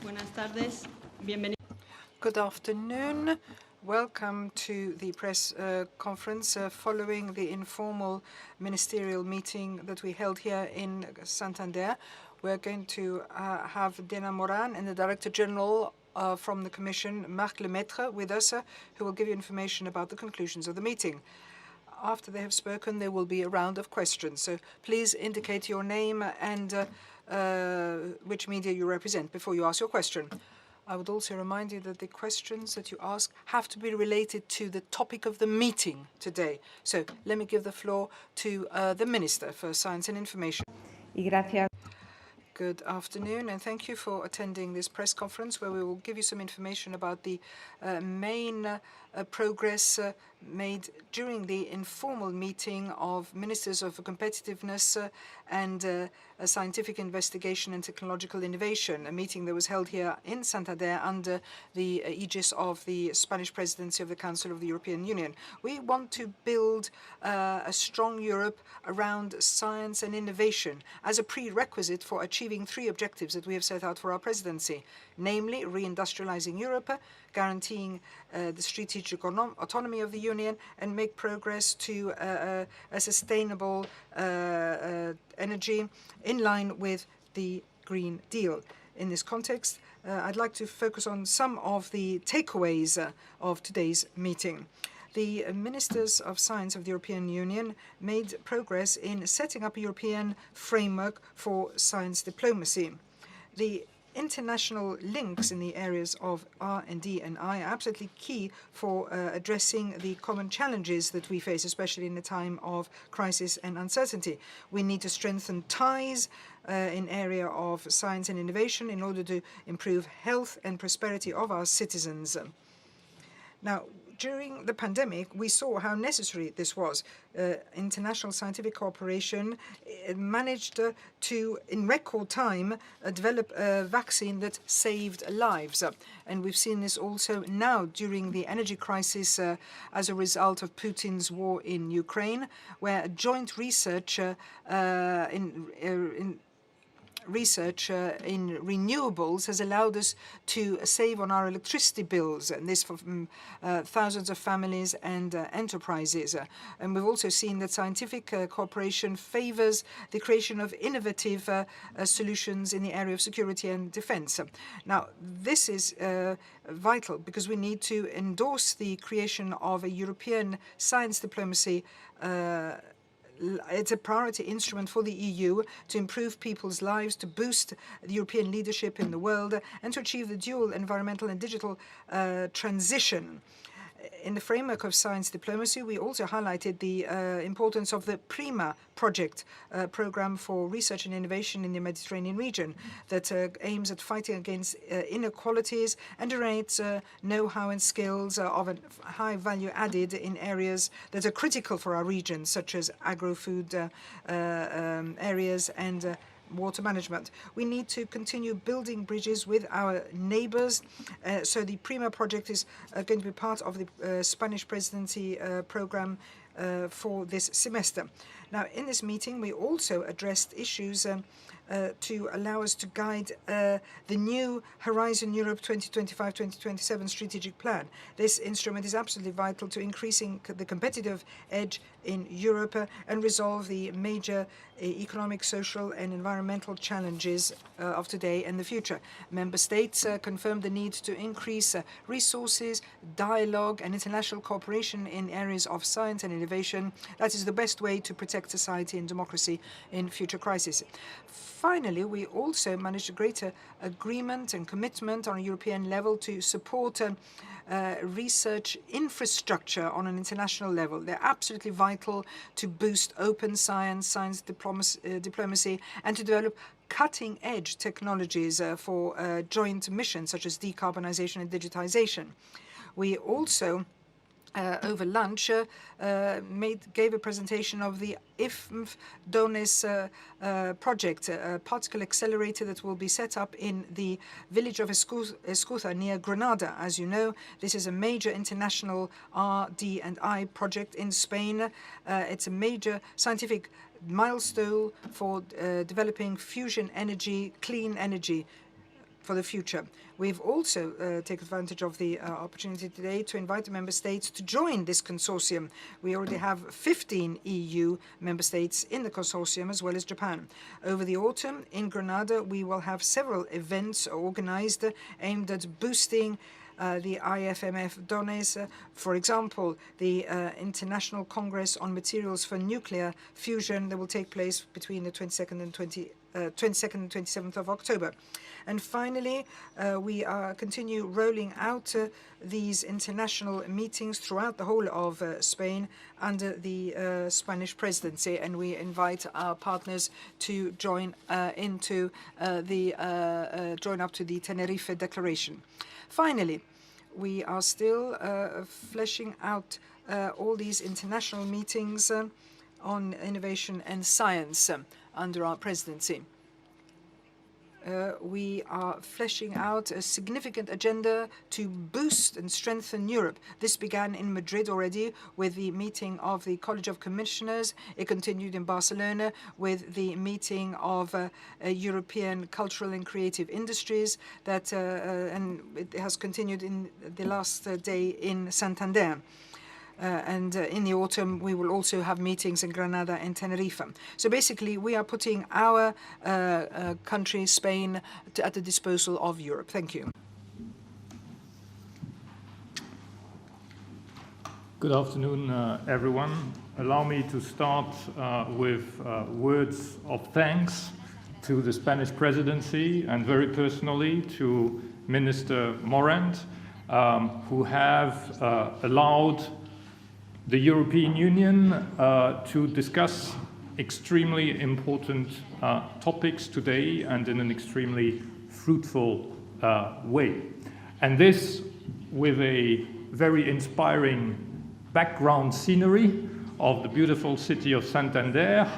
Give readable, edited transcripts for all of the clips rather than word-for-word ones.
Buenas tardes. Bienvenido. Good afternoon. Welcome to the press conference following the informal ministerial meeting that we held here in Santander. We're going to have Diana Morant and the Director General from the Commission, Marc Lemaitre, with us, who will give you information about the conclusions of the meeting. After they have spoken, there will be a round of questions. So please indicate your name and which media you represent before you ask your question. I would also remind you that the questions that you ask have to be related to the topic of the meeting today. So let me give the floor to the Minister for Science and Information. Good afternoon, and thank you for attending this press conference where we will give you some information about the main progress made during the informal meeting of Ministers of Competitiveness and Scientific Investigation and Technological Innovation, a meeting that was held here in Santander under the aegis of the Spanish Presidency of the Council of the European Union. We want to build a strong Europe around science and innovation as a prerequisite for achieving three objectives that we have set out for our presidency, namely reindustrializing Europe, guaranteeing the strategic autonomy of the Union, and make progress to a sustainable energy in line with the Green Deal. In this context, I'd like to focus on some of the takeaways of today's meeting. The Ministers of Science of the European Union made progress in setting up a European framework for science diplomacy. The international links in the areas of R&D and I are absolutely key for addressing the common challenges that we face, especially in a time of crisis and uncertainty. We need to strengthen ties in area of science and innovation in order to improve health and prosperity of our citizens. Now, during the pandemic, we saw how necessary this was. International scientific cooperation managed to, in record time, develop a vaccine that saved lives. And we've seen this also now during the energy crisis as a result of Putin's war in Ukraine, where joint research in renewables has allowed us to save on our electricity bills, and this for thousands of families and enterprises. And we've also seen that scientific cooperation favors the creation of innovative solutions in the area of security and defense. Now, this is vital because we need to endorse the creation of a European science diplomacy. It's a priority instrument for the EU to improve people's lives, to boost the European leadership in the world, and to achieve the dual environmental and digital transition. In the framework of science diplomacy, we also highlighted the importance of the PRIMA project, program for research and innovation in the Mediterranean region that aims at fighting against inequalities and generates know-how and skills of a high value added in areas that are critical for our region, such as agro-food areas and water management. We need to continue building bridges with our neighbors. So the PRIMA project is going to be part of the Spanish presidency program for this semester. Now, in this meeting, we also addressed issues to allow us to guide the new Horizon Europe 2025-2027 strategic plan. This instrument is absolutely vital to increasing the competitive edge in Europe and resolve the major economic, social and environmental challenges of today and the future. Member States confirmed the need to increase resources, dialogue and international cooperation in areas of science and innovation. That is the best way to protect society and democracy in future crises. Finally, we also managed a greater agreement and commitment on a European level to support research infrastructure on an international level. They're absolutely vital to boost open science, science diplomacy, and to develop cutting-edge technologies for joint missions such as decarbonization and digitization. We also over lunch, gave a presentation of the IFMF DONES project, a particle accelerator that will be set up in the village of Escuza near Granada. As you know, this is a major international R&D project in Spain. It's a major scientific milestone for developing fusion energy, clean energy. for the future. We've also taken advantage of the opportunity today to invite the member states to join this consortium. We already have 15 EU member states in the consortium, as well as Japan. Over the autumn in Granada, we will have several events organized aimed at boosting the IFMF donors. For example, the International Congress on Materials for Nuclear Fusion that will take place between the 22nd and 27th of October. And finally, we continue rolling out these international meetings throughout the whole of Spain under the Spanish presidency, and we invite our partners to join up to the Tenerife Declaration. Finally, we are still fleshing out all these international meetings on innovation and science under our presidency. We are fleshing out a significant agenda to boost and strengthen Europe. This began in Madrid already with the meeting of the College of Commissioners. It continued in Barcelona with the meeting of European cultural and creative industries and it has continued in the last day in Santander. And in the autumn, we will also have meetings in Granada and Tenerife. So basically, we are putting our country, Spain, at the disposal of Europe. Thank you. Good afternoon, everyone. Allow me to start with words of thanks to the Spanish presidency and very personally to Minister Morant, who have allowed the European Union to discuss extremely important topics today and in an extremely fruitful way. And this with a very inspiring background scenery of the beautiful city of Santander,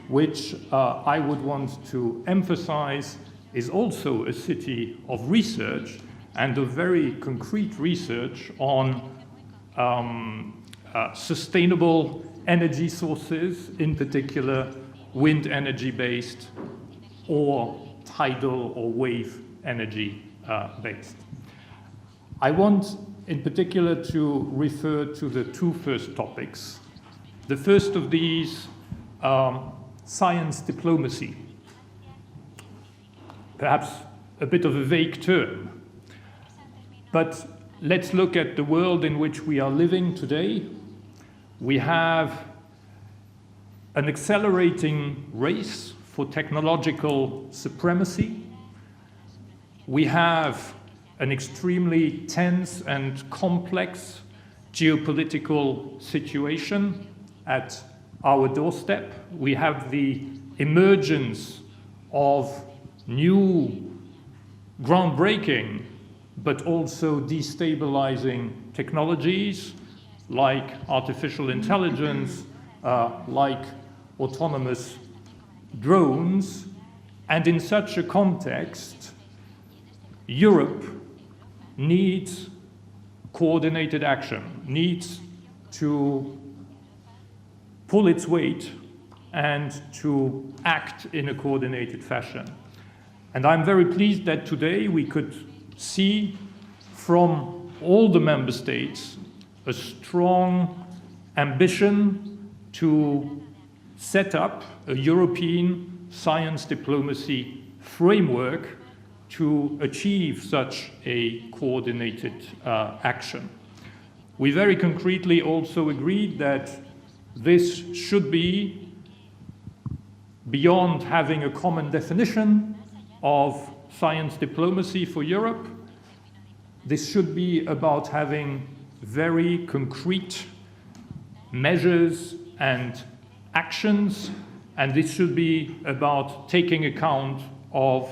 which I would want to emphasize is also a city of research and of very concrete research on sustainable energy sources, in particular wind energy-based or tidal or wave energy-based. I want in particular to refer to the two first topics. The first of these, science diplomacy. Perhaps a bit of a vague term, but let's look at the world in which we are living today. We have an accelerating race for technological supremacy. We have an extremely tense and complex geopolitical situation at our doorstep. We have the emergence of new, groundbreaking, but also destabilizing technologies like artificial intelligence, like autonomous drones. And in such a context, Europe needs coordinated action, needs to pull its weight and to act in a coordinated fashion. And I'm very pleased that today we could see from all the member states a strong ambition to set up a European science diplomacy framework to achieve such a coordinated action. We very concretely also agreed that this should be beyond having a common definition of science diplomacy for Europe. This should be about having very concrete measures and actions, and this should be about taking account of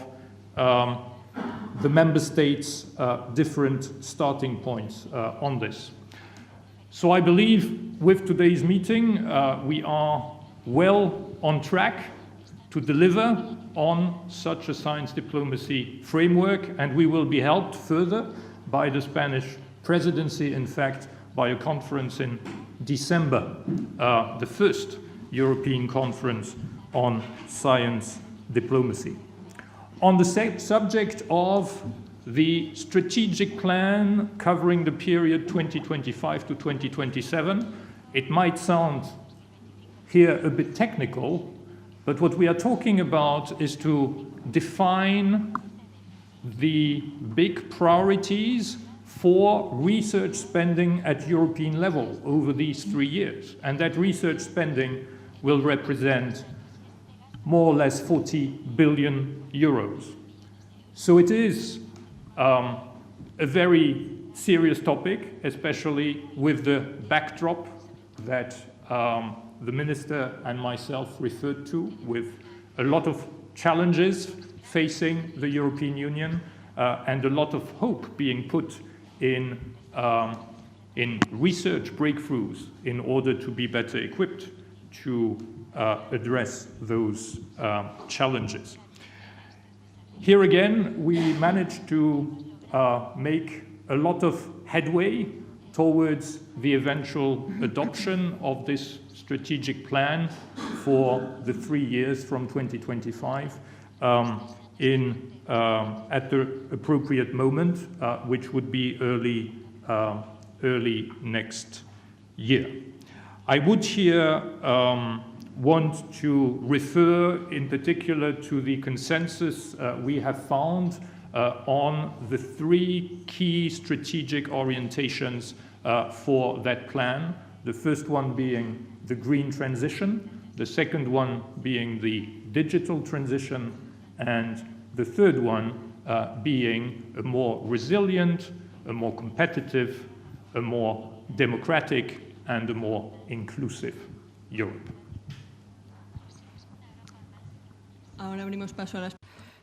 the member states' different starting points on this. So I believe with today's meeting we are well on track to deliver on such a science diplomacy framework, and we will be helped further by the Spanish presidency, in fact, by a conference in December, the first European conference on science diplomacy. on the subject of the strategic plan covering the period 2025 to 2027. It might sound here a bit technical, but what we are talking about is to define the big priorities for research spending at European level over these 3 years. And that research spending will represent more or less 40 billion euros. So it is a very serious topic, especially with the backdrop that the minister and myself referred to, with a lot of challenges facing the European Union and a lot of hope being put in research breakthroughs in order to be better equipped to address those challenges. Here again, we managed to make a lot of headway towards the eventual adoption of this strategic plan for the 3 years from 2025 at the appropriate moment, which would be early next year. I would here want to refer in particular to the consensus we have found on the 3 key strategic orientations for that plan. The first one being the green transition, the second one being the digital transition, and the third one being a more resilient, a more competitive, a more democratic, and a more inclusive Europe. Ahora abrimos paso a las...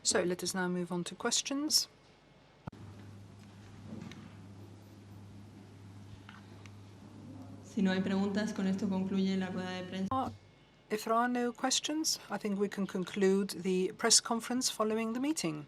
So let us now move on to questions. Si no hay preguntas, con esto concluye la rueda de prensa. If there are no questions, I think we can conclude the press conference following the meeting.